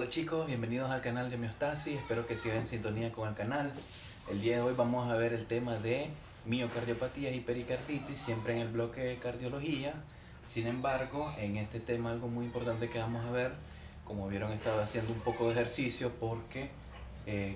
Hola chicos, bienvenidos al canal de Homeostasis, espero que sigan en sintonía con el canal. El día de hoy vamos a ver el tema de miocardiopatías y pericarditis, siempre en el bloque de cardiología. Sin embargo, en este tema algo muy importante que vamos a ver, como vieron he estado haciendo un poco de ejercicio porque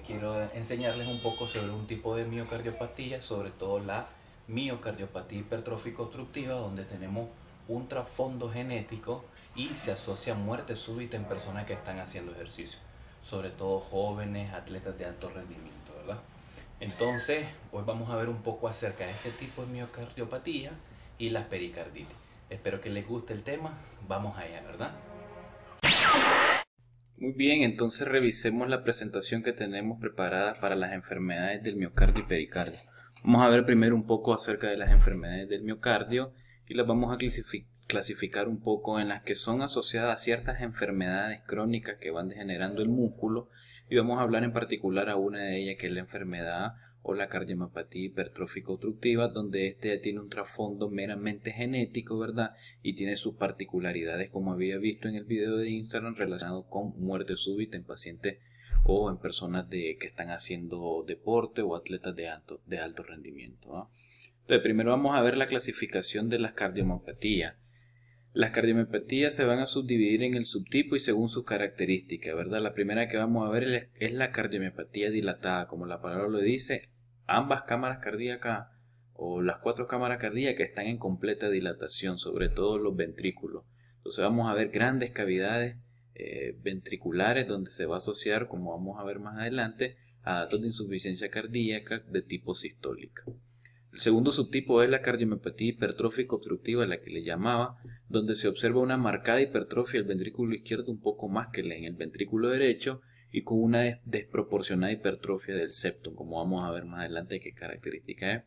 quiero enseñarles un poco sobre un tipo de miocardiopatía, sobre todo la miocardiopatía hipertrófica obstructiva, donde tenemos un trasfondo genético y se asocia a muerte súbita en personas que están haciendo ejercicio, sobre todo jóvenes, atletas de alto rendimiento, ¿verdad? Entonces, hoy vamos a ver un poco acerca de este tipo de miocardiopatía y las pericarditis. Espero que les guste el tema, vamos allá, ¿verdad? Muy bien, entonces revisemos la presentación que tenemos preparada para las enfermedades del miocardio y pericardio. Vamos a ver primero un poco acerca de las enfermedades del miocardio y las vamos a clasificar un poco en las que son asociadas a ciertas enfermedades crónicas que van degenerando el músculo, y vamos a hablar en particular a una de ellas, que es la enfermedad o la cardiomapatía hipertrófica obstructiva, donde este tiene un trasfondo meramente genético, ¿verdad? Y tiene sus particularidades, como había visto en el video de Instagram, relacionado con muerte súbita en pacientes o en personas que están haciendo deporte o atletas de alto rendimiento, ¿no? Entonces, primero vamos a ver la clasificación de las cardiopatías. Las cardiomiopatías se van a subdividir en el subtipo y según sus características, ¿verdad? La primera que vamos a ver es la cardiomiopatía dilatada, como la palabra lo dice, ambas cámaras cardíacas o las cuatro cámaras cardíacas están en completa dilatación, sobre todo los ventrículos. Entonces vamos a ver grandes cavidades ventriculares donde se va a asociar, como vamos a ver más adelante, a datos de insuficiencia cardíaca de tipo sistólica. El segundo subtipo es la cardiomiopatía hipertrófica obstructiva, la que le llamaba, donde se observa una marcada hipertrofia del ventrículo izquierdo un poco más que en el ventrículo derecho y con una desproporcionada hipertrofia del septum, como vamos a ver más adelante qué característica es.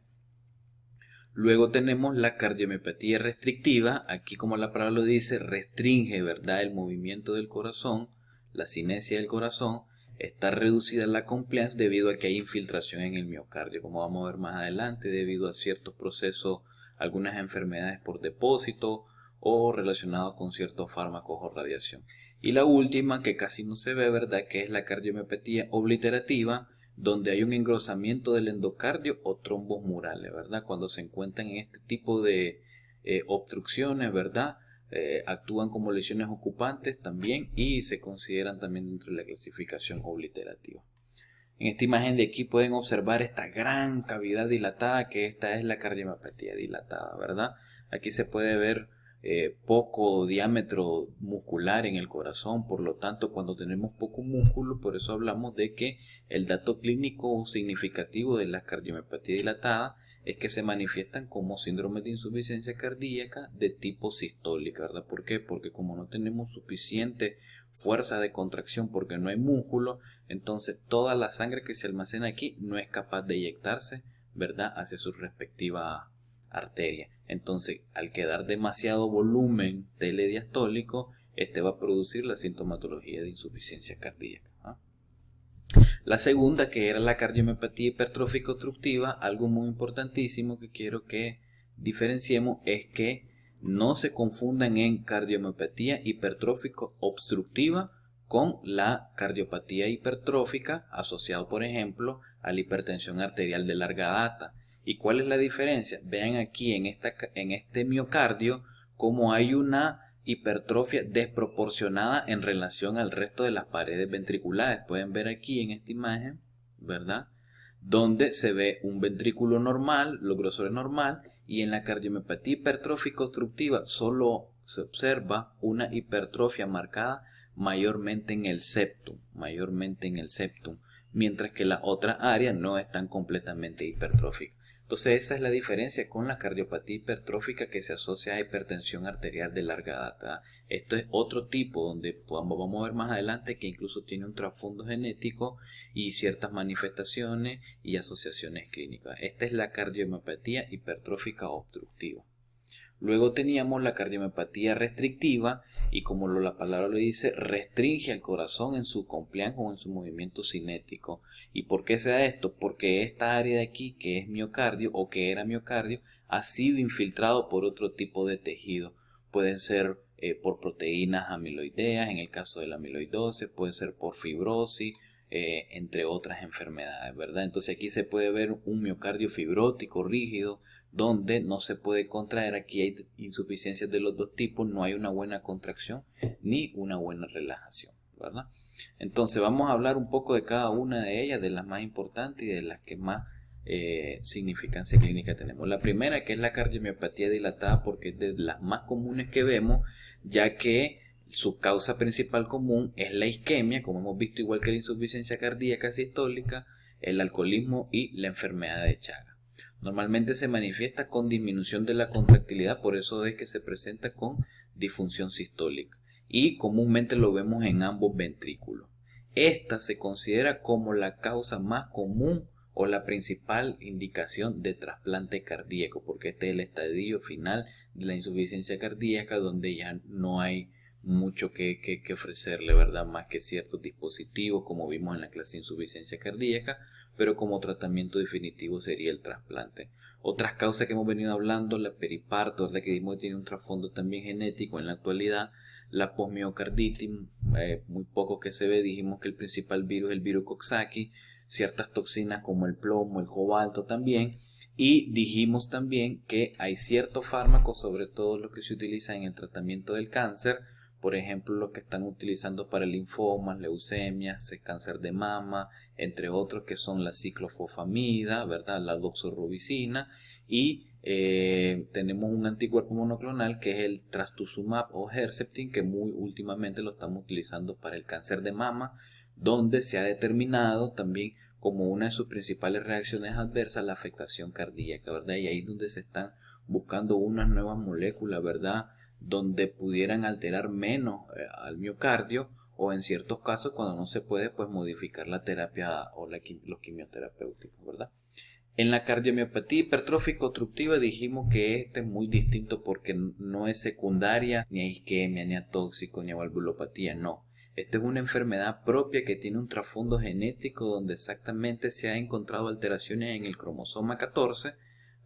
Luego tenemos la cardiomiopatía restrictiva, aquí como la palabra lo dice, restringe, ¿verdad?, el movimiento del corazón, la cinesia del corazón. Está reducida la compliance debido a que hay infiltración en el miocardio, como vamos a ver más adelante, debido a ciertos procesos, algunas enfermedades por depósito o relacionados con ciertos fármacos o radiación. Y la última, que casi no se ve, ¿verdad?, que es la cardiomiopatía obliterativa, donde hay un engrosamiento del endocardio o trombos murales, ¿verdad? Cuando se encuentran en este tipo de obstrucciones, ¿verdad? Actúan como lesiones ocupantes también y se consideran también dentro de la clasificación obliterativa. En esta imagen de aquí pueden observar esta gran cavidad dilatada, que esta es la cardiomiopatía dilatada, ¿verdad? Aquí se puede ver poco diámetro muscular en el corazón, por lo tanto cuando tenemos poco músculo, por eso hablamos de que el dato clínico significativo de la cardiomiopatía dilatada es que se manifiestan como síndrome de insuficiencia cardíaca de tipo sistólica, ¿verdad? ¿Por qué? Porque como no tenemos suficiente fuerza de contracción porque no hay músculo, entonces toda la sangre que se almacena aquí no es capaz de eyectarse, ¿verdad?, hacia su respectiva arteria. Entonces, al quedar demasiado volumen telediastólico, este va a producir la sintomatología de insuficiencia cardíaca, ¿ah? La segunda, que era la cardiomiopatía hipertrófica obstructiva, algo muy importantísimo que quiero que diferenciemos es que no se confundan en cardiomiopatía hipertrófica obstructiva con la cardiopatía hipertrófica asociado, por ejemplo, a la hipertensión arterial de larga data. ¿Y cuál es la diferencia? Vean aquí en este miocardio cómo hay una hipertrofia desproporcionada en relación al resto de las paredes ventriculares. Pueden ver aquí en esta imagen, ¿verdad?, donde se ve un ventrículo normal, los grosores normal, y en la cardiomiopatía hipertrófica obstructiva solo se observa una hipertrofia marcada mayormente en el septum, mientras que las otras áreas no están completamente hipertróficas. Entonces esa es la diferencia con la cardiopatía hipertrófica que se asocia a hipertensión arterial de larga data. Esto es otro tipo donde vamos a ver más adelante que incluso tiene un trasfondo genético y ciertas manifestaciones y asociaciones clínicas. Esta es la cardiomiopatía hipertrófica obstructiva. Luego teníamos la cardiomiopatía restrictiva y como la palabra lo dice, restringe al corazón en su compliance o en su movimiento cinético. ¿Y por qué se da esto? Porque esta área de aquí, que es miocardio o que era miocardio, ha sido infiltrado por otro tipo de tejido. Pueden ser por proteínas amiloideas, en el caso de la amiloidosis, puede ser por fibrosis, entre otras enfermedades, ¿verdad? Entonces aquí se puede ver un miocardio fibrótico, rígido, donde no se puede contraer. Aquí hay insuficiencias de los dos tipos, no hay una buena contracción ni una buena relajación, ¿verdad? Entonces vamos a hablar un poco de cada una de ellas, de las más importantes y de las que más significancia clínica tenemos. La primera, que es la cardiomiopatía dilatada, porque es de las más comunes que vemos, ya que su causa principal común es la isquemia, como hemos visto, igual que la insuficiencia cardíaca sistólica, el alcoholismo y la enfermedad de Chagas. Normalmente se manifiesta con disminución de la contractilidad, por eso es que se presenta con disfunción sistólica, y comúnmente lo vemos en ambos ventrículos. Esta se considera como la causa más común o la principal indicación de trasplante cardíaco, porque este es el estadio final de la insuficiencia cardíaca, donde ya no hay mucho que ofrecerle, ¿verdad? Más que ciertos dispositivos, como vimos en la clase de insuficiencia cardíaca, pero como tratamiento definitivo sería el trasplante. Otras causas que hemos venido hablando, la periparto, ¿verdad? Que dijimos que tiene un trasfondo también genético en la actualidad, la posmiocarditis, muy poco que se ve, dijimos que el principal virus es el virus Coxsackie, ciertas toxinas como el plomo, el cobalto también, y dijimos también que hay ciertos fármacos, sobre todo los que se utilizan en el tratamiento del cáncer, por ejemplo los que están utilizando para linfomas, leucemias, cáncer de mama, entre otros, que son la ciclofosfamida, ¿verdad? La doxorubicina, y tenemos un anticuerpo monoclonal que es el trastuzumab o Herceptin, que muy últimamente lo estamos utilizando para el cáncer de mama, donde se ha determinado también como una de sus principales reacciones adversas la afectación cardíaca, ¿verdad? Y ahí es donde se están buscando unas nuevas moléculas, ¿verdad? Donde pudieran alterar menos al miocardio, o en ciertos casos, cuando no se puede, pues modificar la terapia o los quimioterapéuticos, ¿verdad? En la cardiomiopatía hipertrófica obstructiva dijimos que este es muy distinto porque no es secundaria ni a isquemia, ni a tóxico, ni a valvulopatía, no. Esta es una enfermedad propia que tiene un trasfondo genético donde exactamente se ha encontrado alteraciones en el cromosoma 14.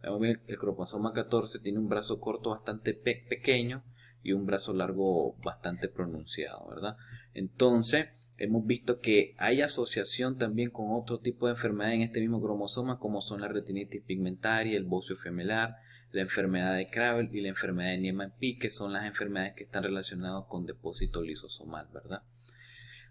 El cromosoma 14 tiene un brazo corto bastante pequeño y un brazo largo bastante pronunciado, ¿verdad? Entonces, hemos visto que hay asociación también con otro tipo de enfermedad en este mismo cromosoma, como son la retinitis pigmentaria, el bocio femelar, la enfermedad de Krabbe y la enfermedad de Niemann-Pick, que son las enfermedades que están relacionadas con depósito lisosomal, ¿verdad?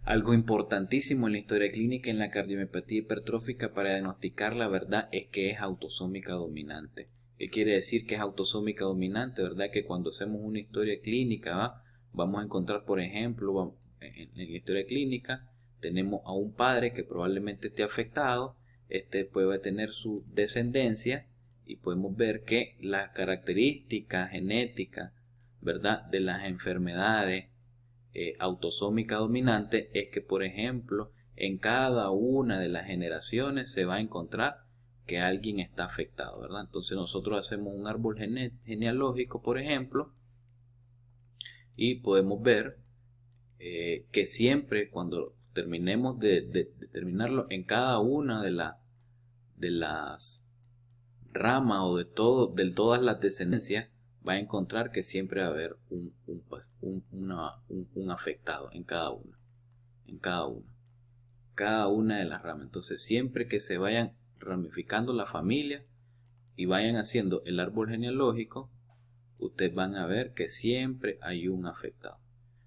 Algo importantísimo en la historia clínica en la cardiomiopatía hipertrófica para diagnosticar la verdad es que es autosómica dominante. ¿Qué quiere decir que es autosómica dominante? ¿Verdad? Que cuando hacemos una historia clínica, vamos a encontrar, por ejemplo, en la historia clínica, tenemos a un padre que probablemente esté afectado, este puede tener su descendencia y podemos ver que las características genéticas, ¿verdad?, de las enfermedades autosómica dominante es que, por ejemplo, en cada una de las generaciones se va a encontrar que alguien está afectado, ¿verdad? Entonces nosotros hacemos un árbol genealógico, por ejemplo, y podemos ver que siempre cuando terminemos de determinarlo en cada una de las ramas o de todas las descendencias, va a encontrar que siempre va a haber un afectado en cada una de las ramas. Entonces, siempre que se vayan ramificando la familia y vayan haciendo el árbol genealógico, ustedes van a ver que siempre hay un afectado.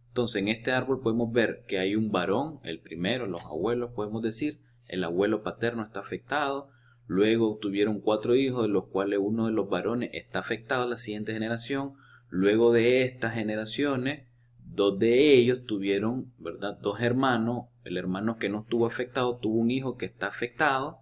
Entonces, en este árbol podemos ver que hay un varón, el primero, los abuelos, podemos decir, el abuelo paterno está afectado. Luego tuvieron 4 hijos, de los cuales uno de los varones está afectado a la siguiente generación. Luego de estas generaciones, 2 de ellos tuvieron, ¿verdad?, 2 hermanos. El hermano que no estuvo afectado tuvo un hijo que está afectado.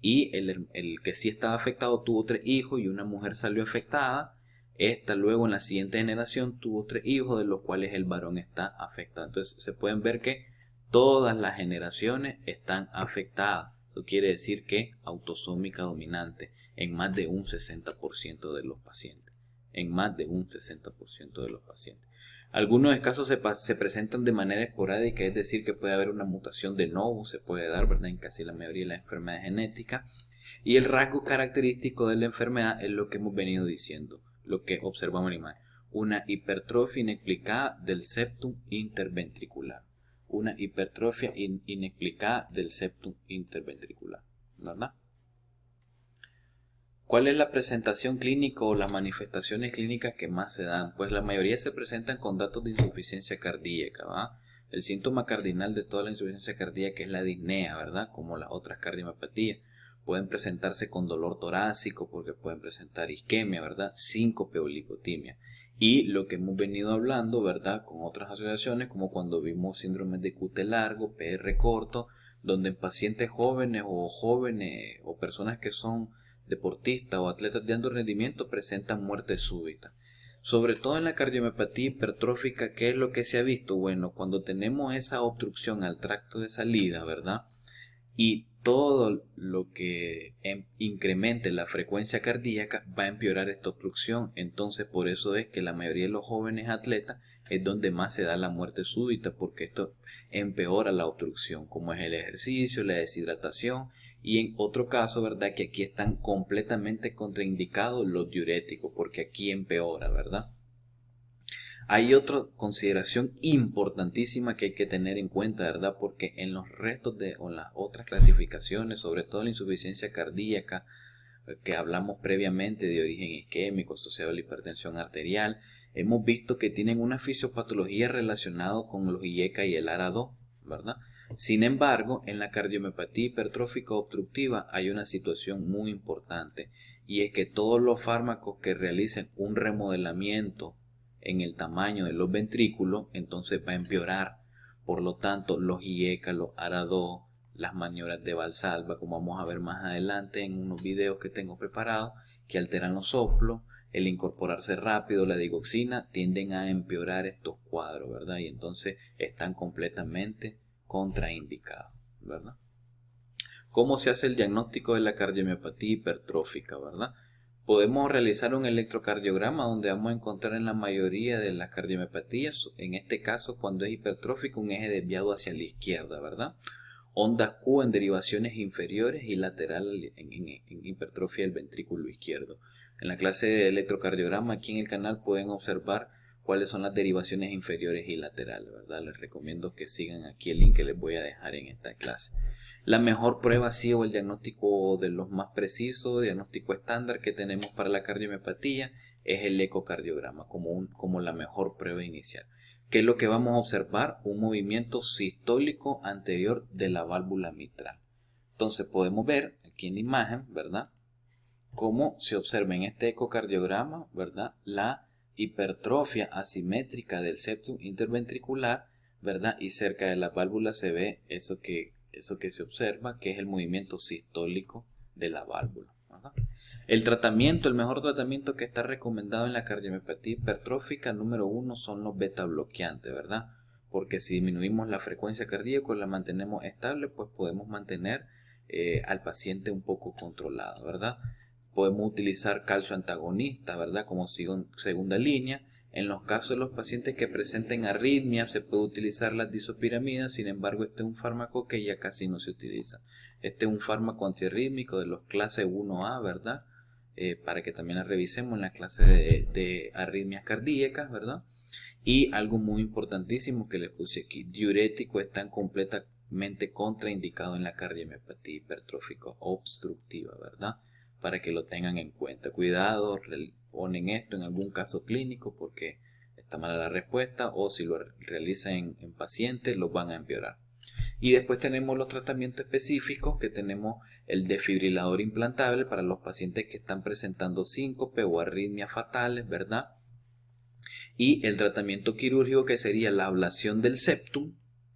Y el que sí estaba afectado tuvo 3 hijos y una mujer salió afectada. Esta luego en la siguiente generación tuvo 3 hijos, de los cuales el varón está afectado. Entonces se pueden ver que todas las generaciones están afectadas. Eso quiere decir que autosómica dominante en más de un 60% de los pacientes. En más de un 60% de los pacientes. Algunos casos se presentan de manera esporádica, es decir, que puede haber una mutación de novo, se puede dar, ¿verdad?, en casi la mayoría de las enfermedades genéticas. Y el rasgo característico de la enfermedad es lo que hemos venido diciendo, lo que observamos en la imagen. una hipertrofia inexplicada del septum interventricular. Una hipertrofia inexplicada del septum interventricular, ¿verdad? ¿Cuál es la presentación clínica o las manifestaciones clínicas que más se dan? Pues la mayoría se presentan con datos de insuficiencia cardíaca, ¿va? El síntoma cardinal de toda la insuficiencia cardíaca es la disnea, ¿verdad? Como las otras cardiomiopatías. Pueden presentarse con dolor torácico porque pueden presentar isquemia, ¿verdad? Síncope o lipotimia. Y lo que hemos venido hablando, ¿verdad? Con otras asociaciones, como cuando vimos síndrome de QT largo, PR corto, donde en pacientes jóvenes o personas que son deportistas o atletas de alto rendimiento presentan muerte súbita. Sobre todo en la cardiomiopatía hipertrófica, ¿qué es lo que se ha visto? Bueno, cuando tenemos esa obstrucción al tracto de salida, ¿verdad? Y todo lo que incremente la frecuencia cardíaca va a empeorar esta obstrucción. Entonces, por eso es que la mayoría de los jóvenes atletas es donde más se da la muerte súbita, porque esto empeora la obstrucción, como es el ejercicio, la deshidratación. Y en otro caso, ¿verdad? Que aquí están completamente contraindicados los diuréticos, porque aquí empeora, ¿verdad? Hay otra consideración importantísima que hay que tener en cuenta, ¿verdad? Porque en los restos o en las otras clasificaciones, sobre todo la insuficiencia cardíaca, que hablamos previamente de origen isquémico asociado a la hipertensión arterial, hemos visto que tienen una fisiopatología relacionada con los IECA y el ARA2, ¿verdad? Sin embargo, en la cardiomiopatía hipertrófica obstructiva hay una situación muy importante, y es que todos los fármacos que realicen un remodelamiento en el tamaño de los ventrículos, entonces va a empeorar. Por lo tanto, los IECA, los ARA2, las maniobras de Valsalva, como vamos a ver más adelante en unos videos que tengo preparados, que alteran los soplos, el incorporarse rápido, la digoxina, tienden a empeorar estos cuadros, ¿verdad? Y entonces están completamente contraindicados, ¿verdad? ¿Cómo se hace el diagnóstico de la cardiomiopatía hipertrófica, verdad? Podemos realizar un electrocardiograma donde vamos a encontrar en la mayoría de las cardiopatías, en este caso cuando es hipertrófico, un eje desviado hacia la izquierda, ¿verdad? Ondas Q en derivaciones inferiores y lateral en hipertrofia del ventrículo izquierdo. En la clase de electrocardiograma aquí en el canal pueden observar cuáles son las derivaciones inferiores y laterales, ¿verdad? Les recomiendo que sigan aquí el link que les voy a dejar en esta clase. La mejor prueba sí, o el diagnóstico de los más precisos, diagnóstico estándar que tenemos para la cardiomiopatía es el ecocardiograma como la mejor prueba inicial. ¿Qué es lo que vamos a observar? Un movimiento sistólico anterior de la válvula mitral. Entonces podemos ver aquí en la imagen, ¿verdad? Cómo se observa en este ecocardiograma, ¿verdad? La hipertrofia asimétrica del septum interventricular, ¿verdad? Y cerca de la válvula se ve eso que se observa, que es el movimiento sistólico de la válvula, ¿verdad? El mejor tratamiento que está recomendado en la cardiomiopatía hipertrófica, número 1, son los beta bloqueantes, ¿verdad? Porque si disminuimos la frecuencia cardíaca o la mantenemos estable, pues podemos mantener al paciente un poco controlado, ¿verdad? Podemos utilizar calcio antagonista, ¿verdad? Como segunda línea. En los casos de los pacientes que presenten arritmia se puede utilizar la disopiramida, sin embargo este es un fármaco que ya casi no se utiliza. Este es un fármaco antiarrítmico de los clase 1A, ¿verdad? Para que también la revisemos en la clase de arritmias cardíacas, ¿verdad? Y algo muy importantísimo que les puse aquí, diuréticos están completamente contraindicados en la cardiomiopatía hipertrófica obstructiva, ¿verdad? Para que lo tengan en cuenta. Cuidado, ponen esto en algún caso clínico porque está mala la respuesta, o si lo realizan en pacientes los van a empeorar. Y después tenemos los tratamientos específicos, que tenemos el desfibrilador implantable para los pacientes que están presentando síncope o arritmias fatales, ¿verdad? Y el tratamiento quirúrgico, que sería la ablación del septum,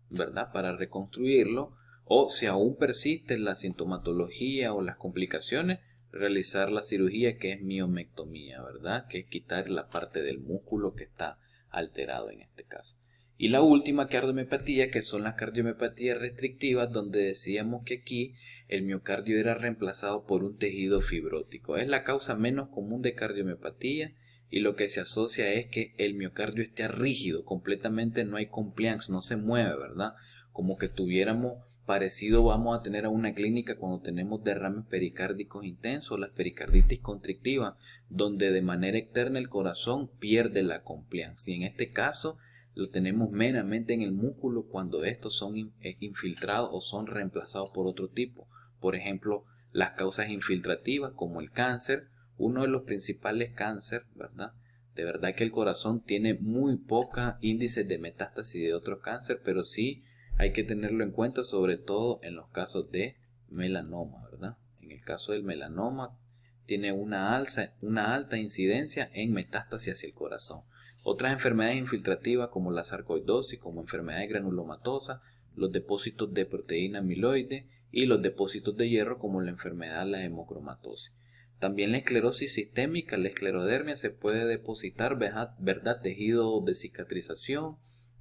¿verdad? Para reconstruirlo, o si aún persiste la sintomatología o las complicaciones, realizar la cirugía, que es miomectomía, ¿verdad? Que es quitar la parte del músculo que está alterado en este caso. Y la última cardiomiopatía, que son las cardiomiopatías restrictivas, donde decíamos que aquí el miocardio era reemplazado por un tejido fibrótico. Es la causa menos común de cardiomiopatía, y lo que se asocia es que el miocardio esté rígido, completamente no hay compliance, no se mueve, ¿verdad? Como que tuviéramos Parecido vamos a tener a una clínica cuando tenemos derrames pericárdicos intensos, la pericarditis constrictiva, donde de manera externa el corazón pierde la compliance. Y en este caso lo tenemos meramente en el músculo cuando estos son infiltrados o son reemplazados por otro tipo. Por ejemplo, las causas infiltrativas como el cáncer, uno de los principales cánceres, ¿verdad? De verdad que el corazón tiene muy pocos índices de metástasis de otros cánceres, pero sí hay que tenerlo en cuenta, sobre todo en los casos de melanoma, ¿verdad? En el caso del melanoma tiene una alta incidencia en metástasis hacia el corazón. Otras enfermedades infiltrativas como la sarcoidosis, como enfermedades granulomatosas, los depósitos de proteína amiloide y los depósitos de hierro como la enfermedad de la hemocromatosis. También la esclerosis sistémica, la esclerodermia, se puede depositar, ¿verdad? Tejido de cicatrización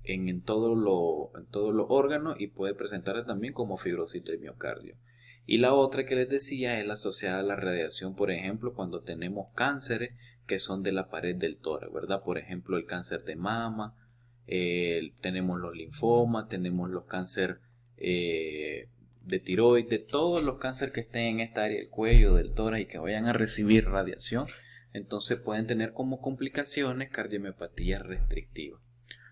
en todos los órganos y puede presentarse también como fibrosis del miocardio. Y la otra que les decía es la asociada a la radiación, por ejemplo, cuando tenemos cánceres que son de la pared del tórax, ¿verdad? Por ejemplo, el cáncer de mama, tenemos los linfomas, tenemos los cánceres de tiroides, todos los cánceres que estén en esta área del cuello, del tórax y que vayan a recibir radiación, entonces pueden tener como complicaciones cardiomiopatía restrictiva.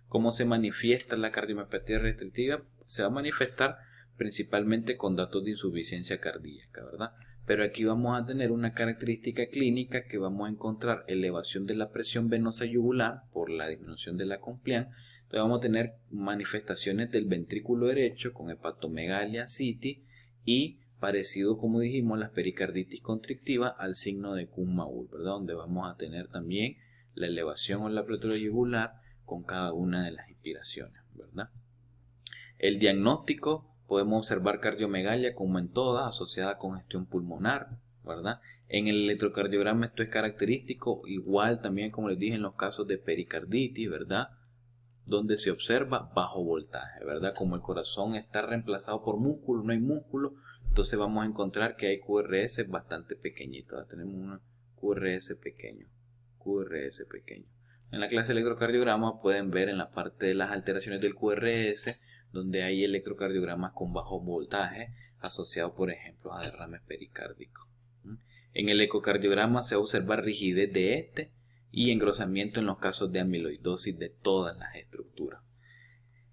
¿Cómo se manifiesta la cardiomiopatía restrictiva? Se va a manifestar principalmente con datos de insuficiencia cardíaca, ¿verdad? Pero aquí vamos a tener una característica clínica que vamos a encontrar elevación de la presión venosa yugular por la disminución de la compliance. Entonces vamos a tener manifestaciones del ventrículo derecho con hepatomegalia, citis y parecido, como dijimos, las pericarditis constrictivas al signo de Kuhn-Maul, ¿verdad? Donde vamos a tener también la elevación o la apertura yugular con cada una de las inspiraciones, ¿verdad? El diagnóstico, podemos observar cardiomegalia como en todas, asociada a congestión pulmonar, ¿verdad? En el electrocardiograma esto es característico, igual también como les dije en los casos de pericarditis, ¿verdad? Donde se observa bajo voltaje, ¿verdad? Como el corazón está reemplazado por músculo, no hay músculo, entonces vamos a encontrar que hay QRS bastante pequeñitos, ¿verdad? Tenemos un QRS pequeño. En la clase de electrocardiograma pueden ver en la parte de las alteraciones del QRS, donde hay electrocardiogramas con bajo voltaje asociados, por ejemplo, a derrames pericárdicos. En el ecocardiograma se observa rigidez de este y engrosamiento en los casos de amiloidosis de todas las estructuras.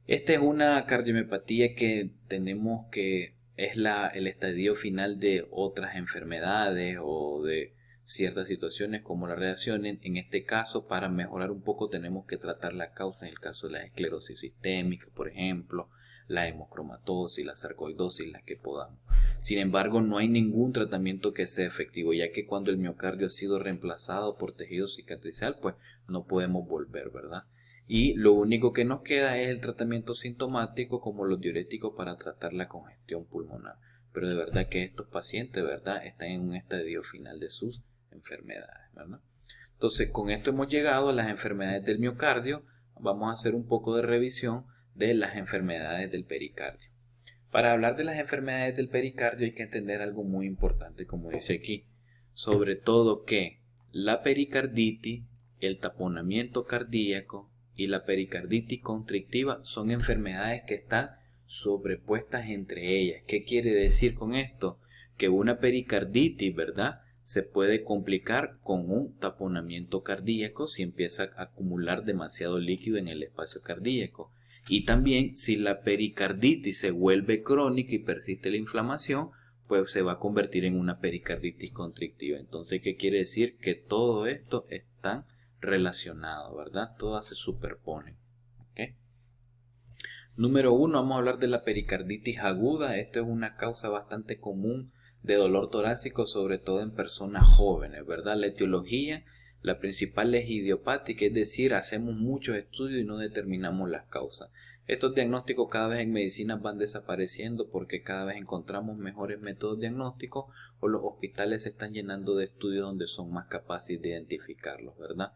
Esta es una cardiomiopatía que tenemos que es el estadio final de otras enfermedades o de ciertas situaciones como la radiación. En este caso, para mejorar un poco tenemos que tratar la causa. En el caso de la esclerosis sistémica, por ejemplo, la hemocromatosis, la sarcoidosis, las que podamos. Sin embargo, no hay ningún tratamiento que sea efectivo, ya que cuando el miocardio ha sido reemplazado por tejido cicatrizal, pues no podemos volver, ¿verdad? Y lo único que nos queda es el tratamiento sintomático como los diuréticos para tratar la congestión pulmonar. Pero de verdad que estos pacientes, ¿verdad?, están en un estadio final de sus enfermedades, ¿verdad? Entonces, con esto hemos llegado a las enfermedades del miocardio. Vamos a hacer un poco de revisión de las enfermedades del pericardio. Para hablar de las enfermedades del pericardio hay que entender algo muy importante, como dice aquí, sobre todo que la pericarditis, el taponamiento cardíaco y la pericarditis constrictiva son enfermedades que están sobrepuestas entre ellas. ¿Qué quiere decir con esto? Que una pericarditis, ¿verdad?, se puede complicar con un taponamiento cardíaco si empieza a acumular demasiado líquido en el espacio cardíaco. Y también si la pericarditis se vuelve crónica y persiste la inflamación, pues se va a convertir en una pericarditis constrictiva. Entonces, ¿qué quiere decir? Que todo esto está relacionado, ¿verdad? Todas se superponen. ¿Okay? Número 1, vamos a hablar de la pericarditis aguda. Esto es una causa bastante común de dolor torácico, sobre todo en personas jóvenes, ¿verdad? La etiología, la principal es idiopática, es decir, hacemos muchos estudios y no determinamos las causas. Estos diagnósticos cada vez en medicina van desapareciendo porque cada vez encontramos mejores métodos diagnósticos o los hospitales se están llenando de estudios donde son más capaces de identificarlos, ¿verdad?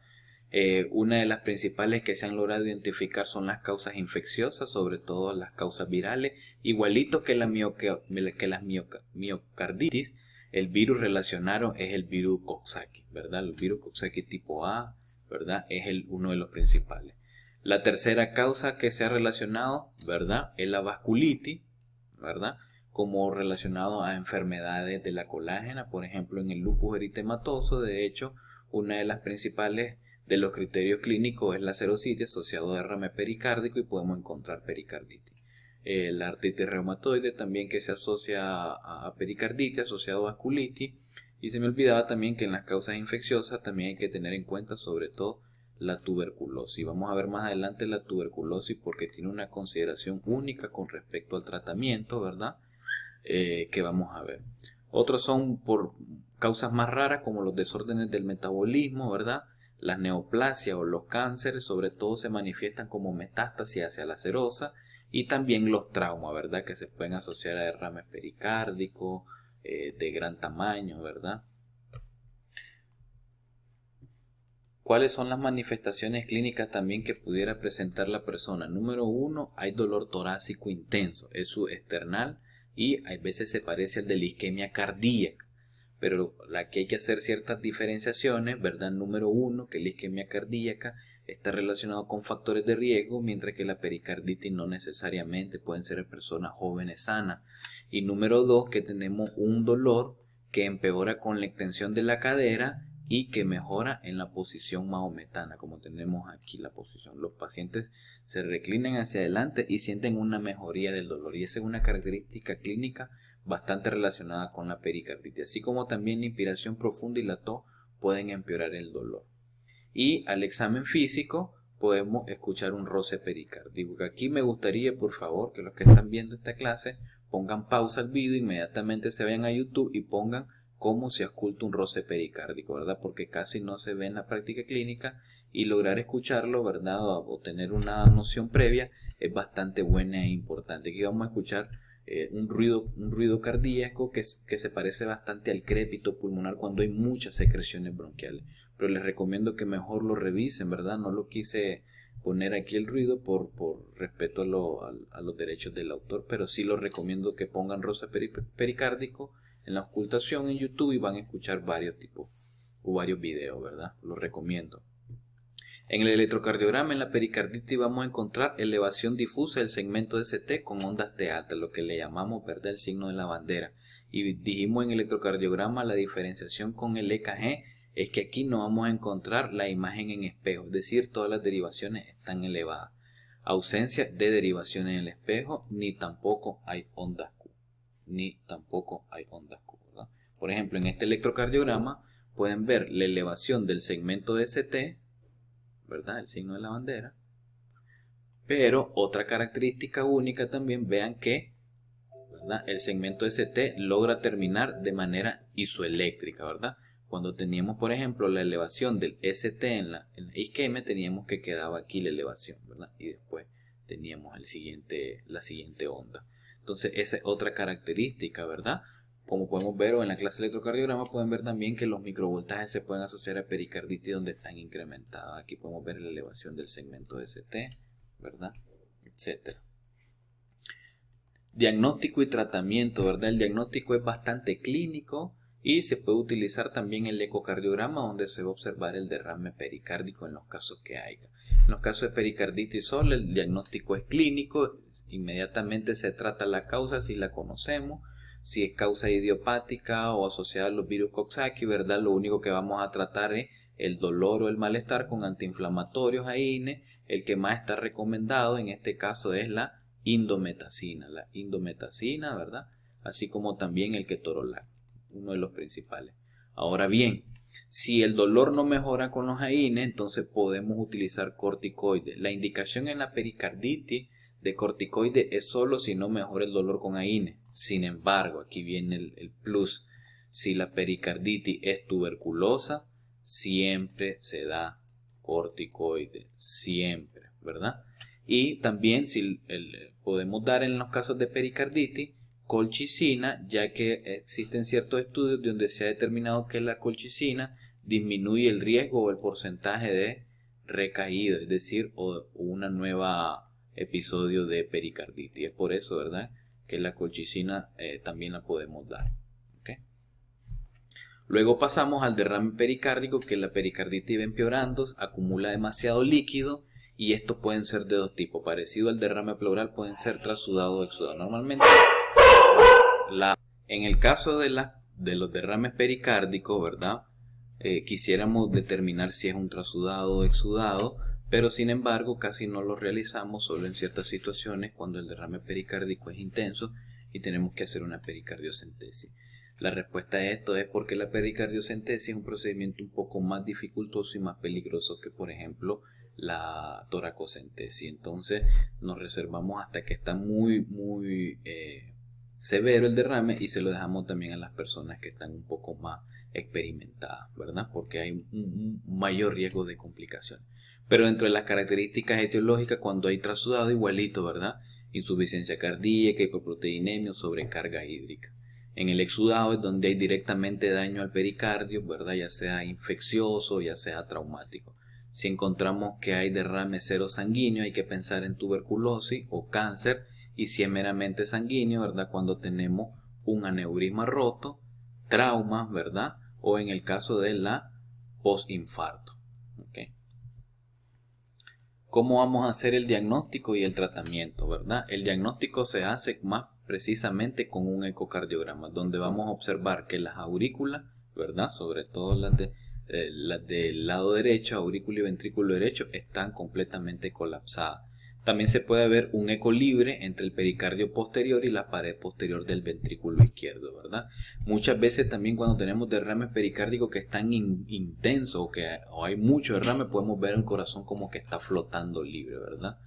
Una de las principales que se han logrado identificar son las causas infecciosas, sobre todo las causas virales, igualito que las miocarditis. El virus relacionado es el virus Coxsackie, ¿verdad? El virus Coxsackie tipo A, ¿verdad? Es uno de los principales. La tercera causa que se ha relacionado, ¿verdad?, es la vasculitis, ¿verdad? Como relacionado a enfermedades de la colágena, por ejemplo en el lupus eritematoso. De hecho, una de las principales de los criterios clínicos es la serositis asociado a derrame pericárdico y podemos encontrar pericarditis. La artritis reumatoide también, que se asocia a pericarditis asociado a vasculitis. Y se me olvidaba también que en las causas infecciosas también hay que tener en cuenta sobre todo la tuberculosis. Vamos a ver más adelante la tuberculosis porque tiene una consideración única con respecto al tratamiento, ¿verdad? Que vamos a ver. Otros son por causas más raras como los desórdenes del metabolismo, ¿verdad? Las neoplasias o los cánceres sobre todo se manifiestan como metástasis hacia la serosa, y también los traumas, ¿verdad? Que se pueden asociar a derrames pericárdicos de gran tamaño, ¿verdad? ¿Cuáles son las manifestaciones clínicas también que pudiera presentar la persona? Número 1, hay dolor torácico intenso, es subesternal y a veces se parece al de la isquemia cardíaca, pero aquí hay que hacer ciertas diferenciaciones, ¿verdad? Número 1, que la isquemia cardíaca está relacionado con factores de riesgo, mientras que la pericarditis no necesariamente, pueden ser personas jóvenes sanas. Y número 2, que tenemos un dolor que empeora con la extensión de la cadera y que mejora en la posición mahometana, como tenemos aquí la posición. Los pacientes se reclinan hacia adelante y sienten una mejoría del dolor, y esa es una característica clínica bastante relacionada con la pericarditis, así como también la inspiración profunda y la tos pueden empeorar el dolor. Y al examen físico podemos escuchar un roce pericárdico. Aquí me gustaría, por favor, que los que están viendo esta clase pongan pausa al video, inmediatamente se vayan a YouTube y pongan cómo se ausculta un roce pericárdico, ¿verdad? Porque casi no se ve en la práctica clínica, y lograr escucharlo, ¿verdad? O tener una noción previa es bastante buena e importante. Aquí vamos a escuchar un ruido cardíaco que se parece bastante al crépito pulmonar cuando hay muchas secreciones bronquiales. Pero les recomiendo que mejor lo revisen, ¿verdad? No lo quise poner aquí el ruido por respeto a los derechos del autor, pero sí lo recomiendo que pongan roce pericárdico en la auscultación en YouTube y van a escuchar varios tipos o varios videos, ¿verdad? Lo recomiendo. En el electrocardiograma, en la pericarditis, vamos a encontrar elevación difusa del segmento de ST con ondas T altas, lo que le llamamos, ¿verdad?, el signo de la bandera. Y dijimos en el electrocardiograma la diferenciación con el EKG es que aquí no vamos a encontrar la imagen en espejo, es decir, todas las derivaciones están elevadas. Ausencia de derivaciones en el espejo, ni tampoco hay ondas Q. ¿Verdad? Por ejemplo, en este electrocardiograma pueden ver la elevación del segmento de ST, ¿verdad? El signo de la bandera. Pero otra característica única también, vean que, ¿verdad?, el segmento ST logra terminar de manera isoeléctrica, ¿verdad? Cuando teníamos, por ejemplo, la elevación del ST en la isquemia, teníamos que quedaba aquí la elevación, ¿verdad? Y después teníamos la siguiente onda. Entonces, esa es otra característica, ¿verdad? Como podemos ver, o en la clase de electrocardiograma pueden ver también que los microvoltajes se pueden asociar a pericarditis donde están incrementadas. Aquí podemos ver la elevación del segmento ST, ¿verdad? Etcétera. Diagnóstico y tratamiento, ¿verdad? El diagnóstico es bastante clínico y se puede utilizar también el ecocardiograma, donde se va a observar el derrame pericárdico en los casos que haya. En los casos de pericarditis solo, el diagnóstico es clínico, inmediatamente se trata la causa si la conocemos. Si es causa idiopática o asociada a los virus Coxsackie, ¿verdad?, lo único que vamos a tratar es el dolor o el malestar con antiinflamatorios AINE. El que más está recomendado en este caso es la indometacina, ¿verdad? Así como también el ketorolac, uno de los principales. Ahora bien, si el dolor no mejora con los AINE, entonces podemos utilizar corticoides. La indicación en la pericarditis de corticoides es solo si no mejora el dolor con AINE. Sin embargo, aquí viene el plus. Si la pericarditis es tuberculosa, siempre se da corticoides, siempre, ¿verdad? Y también podemos dar en los casos de pericarditis colchicina, ya que existen ciertos estudios donde se ha determinado que la colchicina disminuye el riesgo o el porcentaje de recaída, es decir, o una nueva episodio de pericarditis. Es por eso, ¿verdad?, que la colchicina también la podemos dar. ¿Okay? Luego pasamos al derrame pericárdico, que la pericarditis va empeorando, acumula demasiado líquido Y estos pueden ser de dos tipos, parecido al derrame pleural, pueden ser trasudado o exudado. Normalmente, en el caso de los derrames pericárdicos, ¿verdad? Quisiéramos determinar si es un trasudado o exudado, pero sin embargo casi no lo realizamos, solo en ciertas situaciones cuando el derrame pericárdico es intenso y tenemos que hacer una pericardiocentesis. La respuesta a esto es porque la pericardiocentesis es un procedimiento un poco más dificultoso y más peligroso que, por ejemplo, la toracocentesis. Entonces nos reservamos hasta que está muy severo el derrame y se lo dejamos también a las personas que están un poco más experimentadas, ¿verdad? Porque hay un mayor riesgo de complicaciones. Pero dentro de las características etiológicas, cuando hay trasudado, igualito, ¿verdad? Insuficiencia cardíaca, hipoproteinemia o sobrecarga hídrica. En el exudado es donde hay directamente daño al pericardio, ¿verdad? Ya sea infeccioso, ya sea traumático. Si encontramos que hay derrame cero sanguíneo, hay que pensar en tuberculosis o cáncer. Y si es meramente sanguíneo, ¿verdad? Cuando tenemos un aneurisma roto, traumas, ¿verdad? O en el caso de la postinfarto. ¿Okay? ¿Cómo vamos a hacer el diagnóstico y el tratamiento, ¿verdad? El diagnóstico se hace más precisamente con un ecocardiograma, donde vamos a observar que las aurículas, ¿verdad? Sobre todo las del lado derecho, aurícula y ventrículo derecho, están completamente colapsadas. También se puede ver un eco libre entre el pericardio posterior y la pared posterior del ventrículo izquierdo, ¿verdad? Muchas veces también cuando tenemos derrames pericárdicos que están intensos o hay mucho derrame, podemos ver el corazón como que está flotando libre, ¿verdad?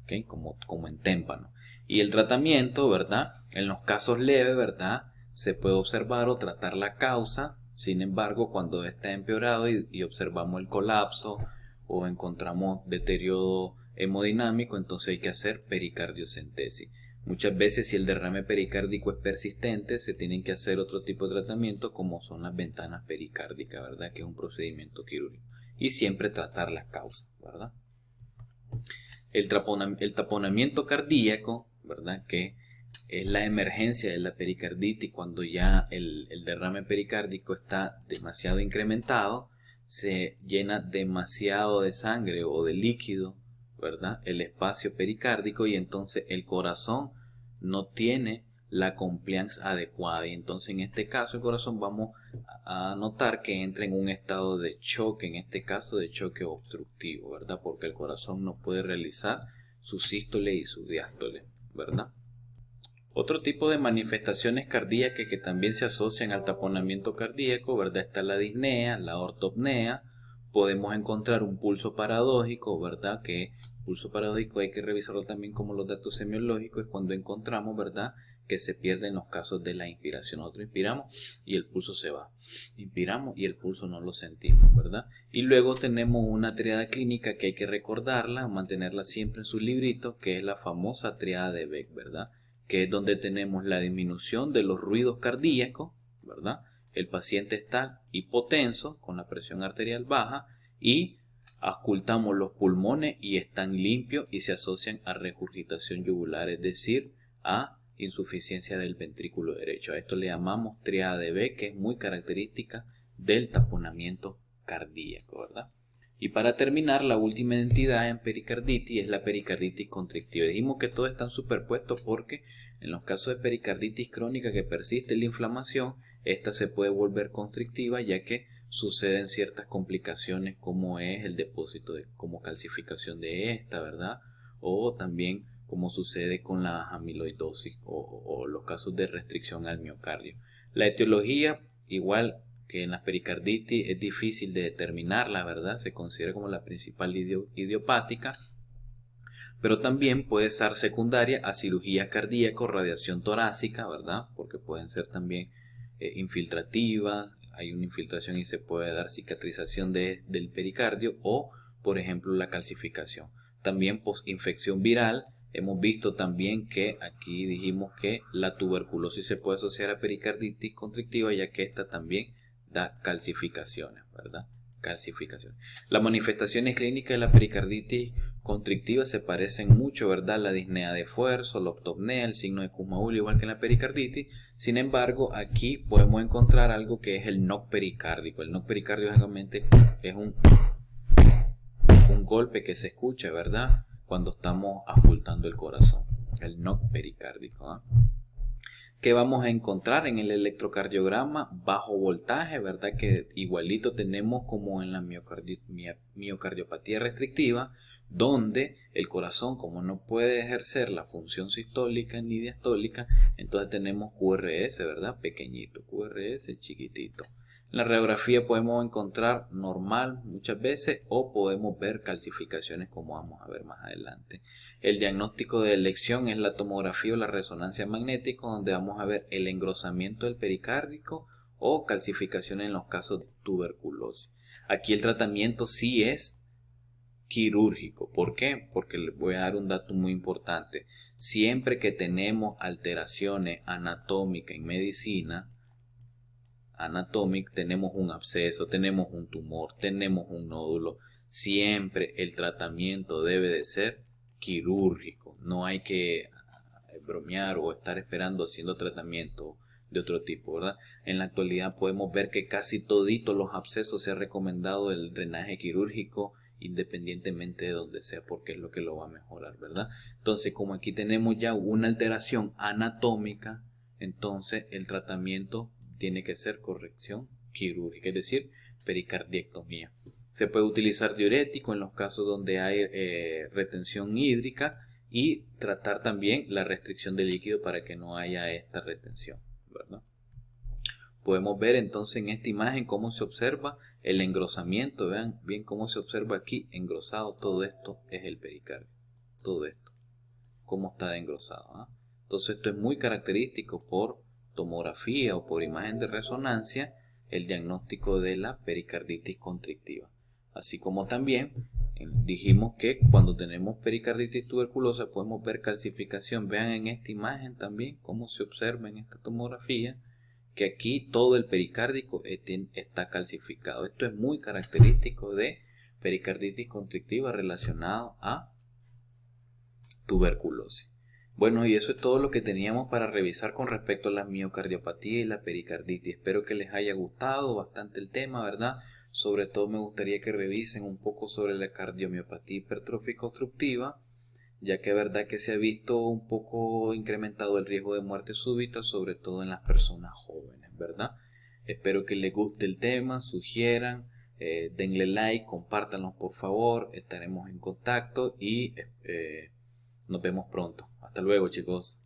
¿Okay? Como en témpano. Y el tratamiento, ¿verdad? En los casos leves, ¿verdad? Se puede observar o tratar la causa. Sin embargo, cuando está empeorado y observamos el colapso o encontramos deterioro hemodinámico, entonces hay que hacer pericardiocentesis. Muchas veces, si el derrame pericárdico es persistente, se tienen que hacer otro tipo de tratamiento, como son las ventanas pericárdicas, ¿verdad? Que es un procedimiento quirúrgico. Y siempre tratar las causas, ¿verdad? El taponamiento cardíaco, ¿verdad? Que es la emergencia de la pericarditis cuando ya el derrame pericárdico está demasiado incrementado, se llena demasiado de sangre o de líquido, ¿verdad? El espacio pericárdico, y entonces el corazón no tiene la compliance adecuada, y entonces en este caso el corazón vamos a notar que entra en un estado de choque, en este caso de choque obstructivo, ¿verdad? Porque el corazón no puede realizar su sístole y su diástole, ¿verdad? Otro tipo de manifestaciones cardíacas que también se asocian al taponamiento cardíaco, ¿verdad? Está la disnea, la ortopnea. Podemos encontrar un pulso paradójico, ¿verdad? Que pulso paradójico hay que revisarlo también como los datos semiológicos, es cuando encontramos, ¿verdad?, que se pierden los casos de la inspiración. Nosotros inspiramos y el pulso se va. Inspiramos y el pulso no lo sentimos, ¿verdad? Y luego tenemos una triada clínica que hay que recordarla, mantenerla siempre en su librito, que es la famosa triada de Beck, ¿verdad? Que es donde tenemos la disminución de los ruidos cardíacos, ¿verdad? El paciente está hipotenso, con la presión arterial baja, y auscultamos los pulmones y están limpios y se asocian a regurgitación yugular, es decir, a insuficiencia del ventrículo derecho. A esto le llamamos triada de Beck, que es muy característica del taponamiento cardíaco, ¿verdad? Y para terminar, la última entidad en pericarditis es la pericarditis constrictiva. Dijimos que todos están superpuestos porque en los casos de pericarditis crónica que persiste la inflamación, esta se puede volver constrictiva, ya que suceden ciertas complicaciones como es el depósito como calcificación de esta, ¿verdad? O también como sucede con la amiloidosis o los casos de restricción al miocardio. La etiología, igual que en las pericarditis, es difícil de determinar, la verdad, se considera como la principal idiopática, pero también puede ser secundaria a cirugía cardíaca o radiación torácica, ¿verdad? Porque pueden ser también infiltrativas, hay una infiltración y se puede dar cicatrización del pericardio, o por ejemplo la calcificación. También postinfección viral. Hemos visto también que aquí dijimos que la tuberculosis se puede asociar a pericarditis constrictiva, ya que esta también da calcificaciones, ¿verdad? Calcificaciones. Las manifestaciones clínicas de la pericarditis constrictiva se parecen mucho, ¿verdad? La disnea de esfuerzo, la ortopnea, el signo de Kussmaul, igual que en la pericarditis. Sin embargo, aquí podemos encontrar algo que es el knock pericárdico. El knock pericárdico realmente es un un golpe que se escucha, ¿verdad? Cuando estamos auscultando el corazón, el knock pericárdico, ¿ah? ¿Qué vamos a encontrar en el electrocardiograma? Bajo voltaje, ¿verdad? Que igualito tenemos como en la miocardiopatía restrictiva, donde el corazón, como no puede ejercer la función sistólica ni diastólica, entonces tenemos QRS, ¿verdad? Pequeñito, QRS chiquitito. En la radiografía podemos encontrar normal muchas veces o podemos ver calcificaciones, como vamos a ver más adelante. El diagnóstico de elección es la tomografía o la resonancia magnética, donde vamos a ver el engrosamiento del pericárdico o calcificación en los casos de tuberculosis. Aquí el tratamiento sí es quirúrgico. ¿Por qué? Porque les voy a dar un dato muy importante. Siempre que tenemos alteraciones anatómicas en medicina, tenemos un absceso, tenemos un tumor, tenemos un nódulo, siempre el tratamiento debe de ser quirúrgico. No hay que bromear o estar esperando haciendo tratamiento de otro tipo, ¿verdad? En la actualidad podemos ver que casi toditos los abscesos se ha recomendado el drenaje quirúrgico, independientemente de donde sea, porque es lo que lo va a mejorar, ¿verdad? Entonces, como aquí tenemos ya una alteración anatómica, entonces el tratamiento tiene que ser corrección quirúrgica, es decir, pericardiectomía. Se puede utilizar diurético en los casos donde hay retención hídrica y tratar también la restricción de líquido para que no haya esta retención, ¿verdad? Podemos ver entonces en esta imagen cómo se observa el engrosamiento. Vean bien cómo se observa aquí engrosado. Todo esto es el pericardio. Todo esto, cómo está engrosado, ¿eh? Entonces esto es muy característico por tomografía o por imagen de resonancia, el diagnóstico de la pericarditis constrictiva. Así como también dijimos que cuando tenemos pericarditis tuberculosa podemos ver calcificación. Vean en esta imagen también cómo se observa en esta tomografía que aquí todo el pericárdico está calcificado. Esto es muy característico de pericarditis constrictiva relacionado a tuberculosis. Bueno, y eso es todo lo que teníamos para revisar con respecto a la miocardiopatía y la pericarditis. Espero que les haya gustado bastante el tema, ¿verdad? Sobre todo me gustaría que revisen un poco sobre la cardiomiopatía hipertrófica obstructiva, ya que es verdad que se ha visto un poco incrementado el riesgo de muerte súbita, sobre todo en las personas jóvenes, ¿verdad? Espero que les guste el tema, sugieran, denle like, compártanlo por favor, estaremos en contacto y nos vemos pronto. Hasta luego, chicos.